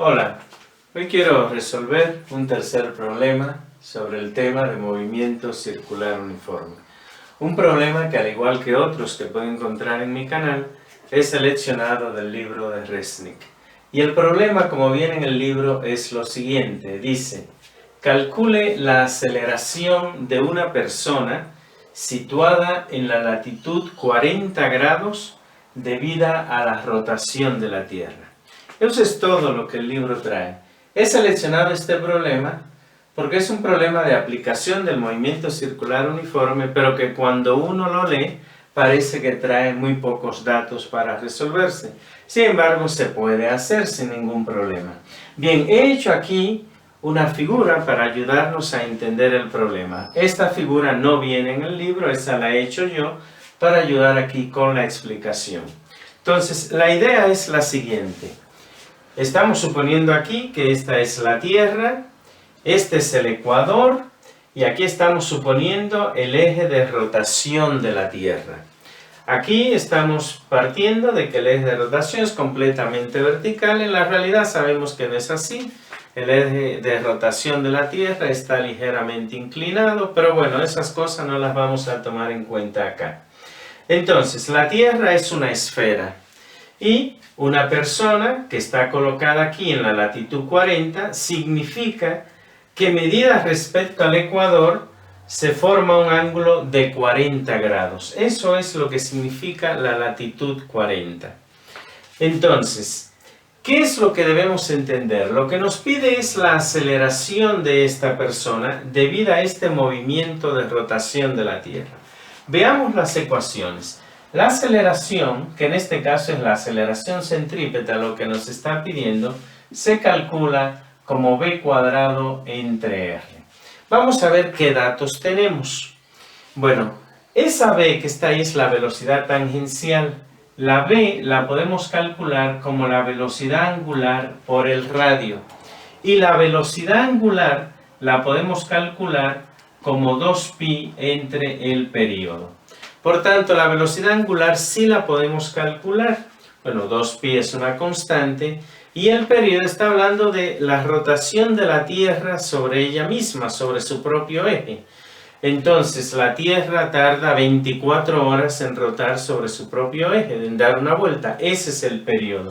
Hola, hoy quiero resolver un tercer problema sobre el tema de movimiento circular uniforme. Un problema que, al igual que otros que pueden encontrar en mi canal, he seleccionado del libro de Resnick. Y el problema, como viene en el libro, es lo siguiente. Dice, calcule la aceleración de una persona situada en la latitud 40 grados debida a la rotación de la Tierra. Eso es todo lo que el libro trae. He seleccionado este problema porque es un problema de aplicación del movimiento circular uniforme, pero que cuando uno lo lee parece que trae muy pocos datos para resolverse. Sin embargo, se puede hacer sin ningún problema. Bien, he hecho aquí una figura para ayudarnos a entender el problema. Esta figura no viene en el libro, esa la he hecho yo para ayudar aquí con la explicación. Entonces, la idea es la siguiente. Estamos suponiendo aquí que esta es la Tierra, este es el ecuador y aquí estamos suponiendo el eje de rotación de la Tierra. Aquí estamos partiendo de que el eje de rotación es completamente vertical. En la realidad sabemos que no es así. El eje de rotación de la Tierra está ligeramente inclinado, pero bueno, esas cosas no las vamos a tomar en cuenta acá. Entonces, la Tierra es una esfera y una persona que está colocada aquí en la latitud 40 significa que medida respecto al ecuador se forma un ángulo de 40 grados. Eso es lo que significa la latitud 40. Entonces, ¿qué es lo que debemos entender? Lo que nos pide es la aceleración de esta persona debido a este movimiento de rotación de la Tierra. Veamos las ecuaciones. La aceleración, que en este caso es la aceleración centrípeta, lo que nos está pidiendo, se calcula como b cuadrado entre r. Vamos a ver qué datos tenemos. Bueno, esa b que está ahí es la velocidad tangencial. La b la podemos calcular como la velocidad angular por el radio. Y la velocidad angular la podemos calcular como 2pi entre el período. Por tanto, la velocidad angular sí la podemos calcular. Bueno, 2pi es una constante. Y el periodo está hablando de la rotación de la Tierra sobre ella misma, sobre su propio eje. Entonces, la Tierra tarda 24 horas en rotar sobre su propio eje, en dar una vuelta. Ese es el periodo.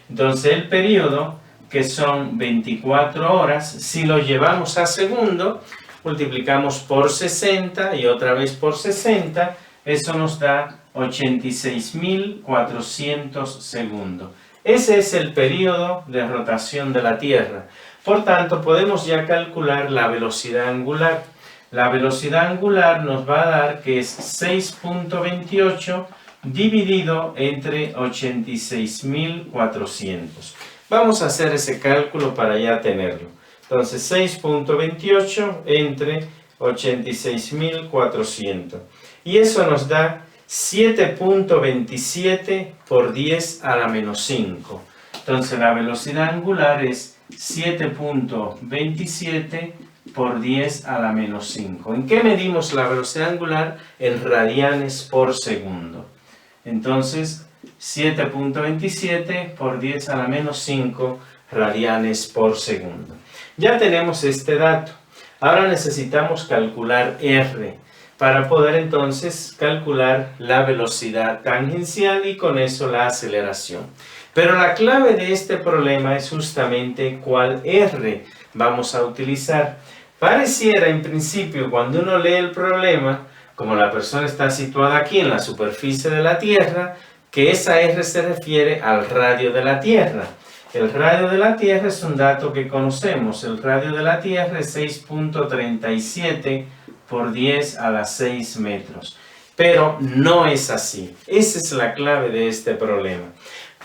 Entonces, el periodo, que son 24 horas, si lo llevamos a segundo, multiplicamos por 60 y otra vez por 60, eso nos da 86.400 segundos. Ese es el periodo de rotación de la Tierra. Por tanto, podemos ya calcular la velocidad angular. La velocidad angular nos va a dar que es 6.28 dividido entre 86.400. Vamos a hacer ese cálculo para ya tenerlo. Entonces, 6.28 entre 86.400. Y eso nos da 7.27 por 10 a la menos 5. Entonces la velocidad angular es 7.27 por 10 a la menos 5. ¿En qué medimos la velocidad angular? En radianes por segundo. Entonces 7.27 por 10 a la menos 5 radianes por segundo. Ya tenemos este dato. Ahora necesitamos calcular R, para poder entonces calcular la velocidad tangencial y con eso la aceleración. Pero la clave de este problema es justamente cuál R vamos a utilizar. Pareciera en principio cuando uno lee el problema, como la persona está situada aquí en la superficie de la Tierra, que esa R se refiere al radio de la Tierra. El radio de la Tierra es un dato que conocemos. El radio de la Tierra es 6.37 por 10 a la 6 metros. Pero no es así. Esa es la clave de este problema.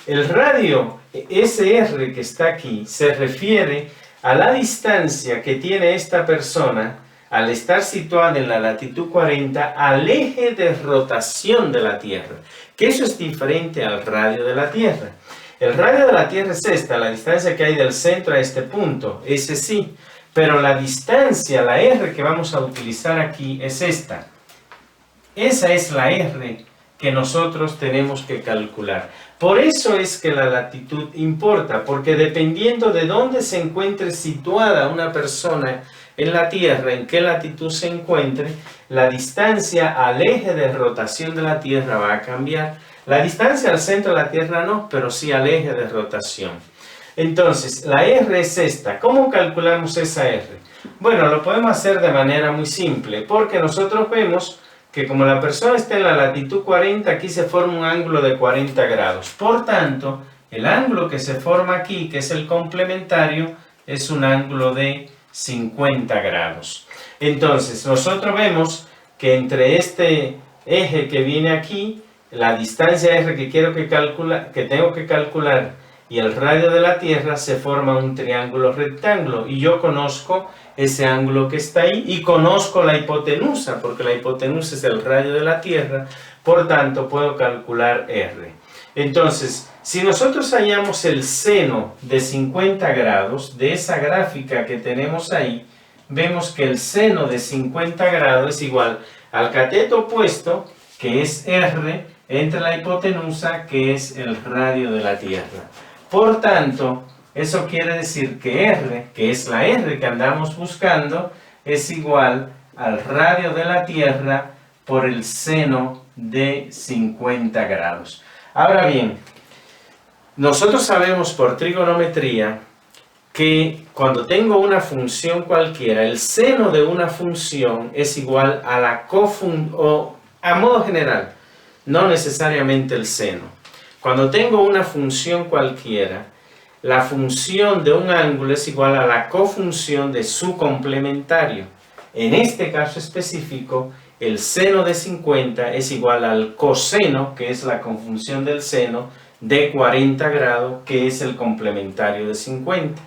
El radio, ese R que está aquí, se refiere a la distancia que tiene esta persona al estar situada en la latitud 40 al eje de rotación de la Tierra. Que eso es diferente al radio de la Tierra. El radio de la Tierra es esta, la distancia que hay del centro a este punto, ese sí. Pero la distancia, la R que vamos a utilizar aquí es esta. Esa es la R que nosotros tenemos que calcular. Por eso es que la latitud importa, porque dependiendo de dónde se encuentre situada una persona en la Tierra, en qué latitud se encuentre, la distancia al eje de rotación de la Tierra va a cambiar. La distancia al centro de la Tierra no, pero sí al eje de rotación. Entonces, la R es esta. ¿Cómo calculamos esa R? Bueno, lo podemos hacer de manera muy simple, porque nosotros vemos que como la persona está en la latitud 40, aquí se forma un ángulo de 40 grados. Por tanto, el ángulo que se forma aquí, que es el complementario, es un ángulo de 50 grados. Entonces, nosotros vemos que entre este eje que viene aquí, la distancia R que tengo que calcular y el radio de la Tierra, se forma un triángulo rectángulo. Y yo conozco ese ángulo que está ahí y conozco la hipotenusa, porque la hipotenusa es el radio de la Tierra, por tanto puedo calcular R. Entonces, si nosotros hallamos el seno de 50 grados de esa gráfica que tenemos ahí, vemos que el seno de 50 grados es igual al cateto opuesto, que es R, entre la hipotenusa, que es el radio de la Tierra. Por tanto, eso quiere decir que R, que es la R que andamos buscando, es igual al radio de la Tierra por el seno de 50 grados. Ahora bien, nosotros sabemos por trigonometría que cuando tengo una función cualquiera, el seno de una función es igual a la o a modo general, no necesariamente el seno. Cuando tengo una función cualquiera, la función de un ángulo es igual a la cofunción de su complementario. En este caso específico, el seno de 50 es igual al coseno, que es la conjunción del seno, de 40 grados, que es el complementario de 50.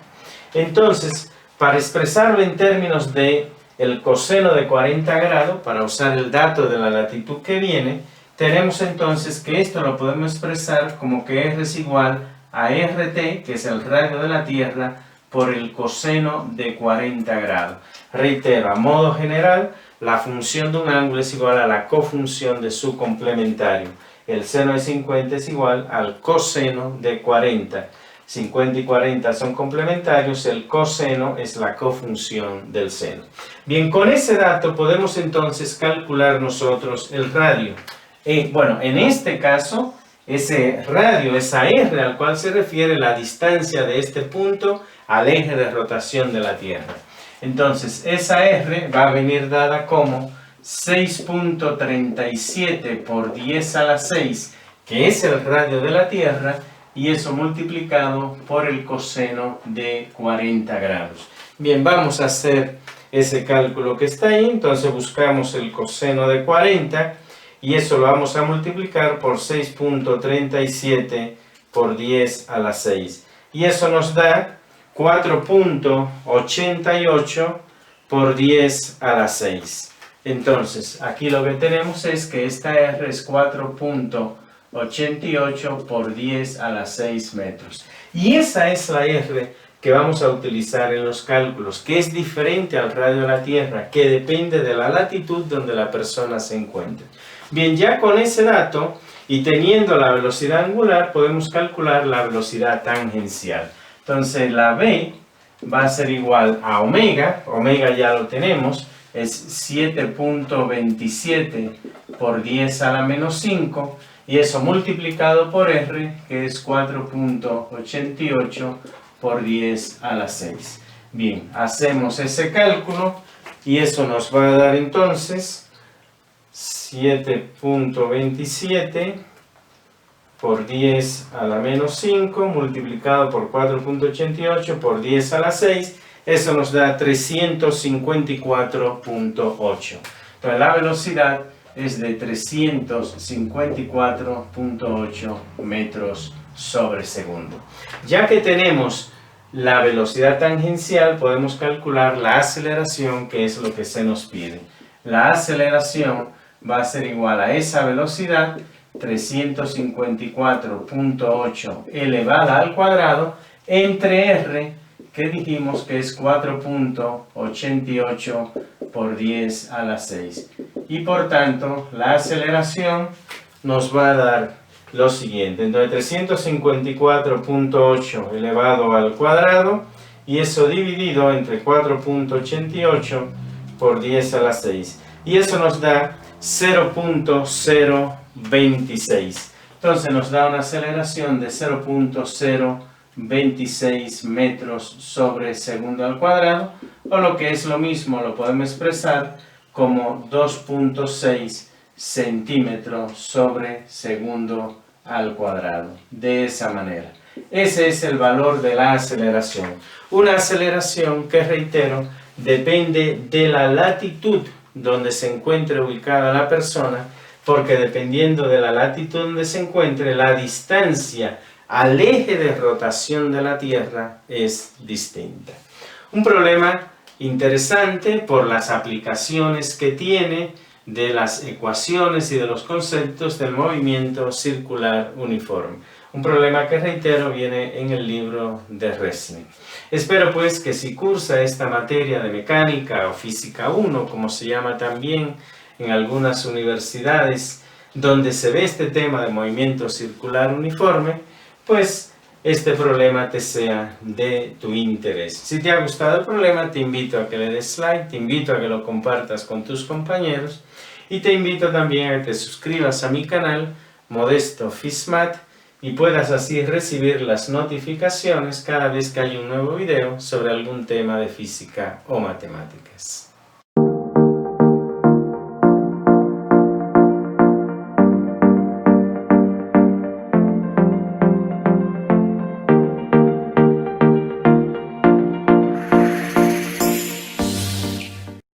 Entonces, para expresarlo en términos de el coseno de 40 grados, para usar el dato de la latitud que viene, tenemos entonces que esto lo podemos expresar como que R es igual a RT, que es el radio de la Tierra, por el coseno de 40 grados. Reitero, a modo general, la función de un ángulo es igual a la cofunción de su complementario. El seno de 50 es igual al coseno de 40. 50 y 40 son complementarios, el coseno es la cofunción del seno. Bien, con ese dato podemos entonces calcular nosotros el radio. Bueno, en este caso, ese radio, esa R al cual se refiere la distancia de este punto al eje de rotación de la Tierra. Entonces, esa R va a venir dada como 6.37 por 10 a la 6, que es el radio de la Tierra, y eso multiplicado por el coseno de 40 grados. Bien, vamos a hacer ese cálculo que está ahí. Entonces buscamos el coseno de 40 y eso lo vamos a multiplicar por 6.37 por 10 a la 6. Y eso nos da 4.88 por 10 a la 6. Entonces, aquí lo que tenemos es que esta R es 4.88 por 10 a la 6 metros. Y esa es la R que vamos a utilizar en los cálculos, que es diferente al radio de la Tierra, que depende de la latitud donde la persona se encuentre. Bien, ya con ese dato y teniendo la velocidad angular, podemos calcular la velocidad tangencial. Entonces, la V va a ser igual a omega, omega ya lo tenemos, es 7.27 por 10 a la menos 5, y eso multiplicado por R, que es 4.88 por 10 a la 6. Bien, hacemos ese cálculo y eso nos va a dar entonces 7.27 por 10 a la menos 5 multiplicado por 4.88 por 10 a la 6. Eso nos da 354.8. Entonces la velocidad es de 354.8 metros sobre segundo. Ya que tenemos la velocidad tangencial, podemos calcular la aceleración, que es lo que se nos pide. La aceleración va a ser igual a esa velocidad, 354.8 elevada al cuadrado, entre R, que dijimos que es 4.88 por 10 a la 6. Y por tanto, la aceleración nos va a dar lo siguiente. Entonces 354.8 elevado al cuadrado, y eso dividido entre 4.88 por 10 a la 6. Y eso nos da 0.026. Entonces nos da una aceleración de 0.026 metros sobre segundo al cuadrado, o lo que es lo mismo, lo podemos expresar como 2.6 centímetros sobre segundo al cuadrado. De esa manera. Ese es el valor de la aceleración. Una aceleración que, reitero, depende de la latitud donde se encuentre ubicada la persona, porque dependiendo de la latitud donde se encuentre, la distancia al eje de rotación de la Tierra es distinta. Un problema interesante por las aplicaciones que tiene de las ecuaciones y de los conceptos del movimiento circular uniforme. Un problema que, reitero, viene en el libro de Resnick. Espero pues que si cursa esta materia de mecánica o física 1, como se llama también en algunas universidades, donde se ve este tema de movimiento circular uniforme, pues este problema te sea de tu interés. Si te ha gustado el problema, te invito a que le des like, te invito a que lo compartas con tus compañeros, y te invito también a que te suscribas a mi canal Modesto Fismat, y puedas así recibir las notificaciones cada vez que hay un nuevo video sobre algún tema de física o matemáticas.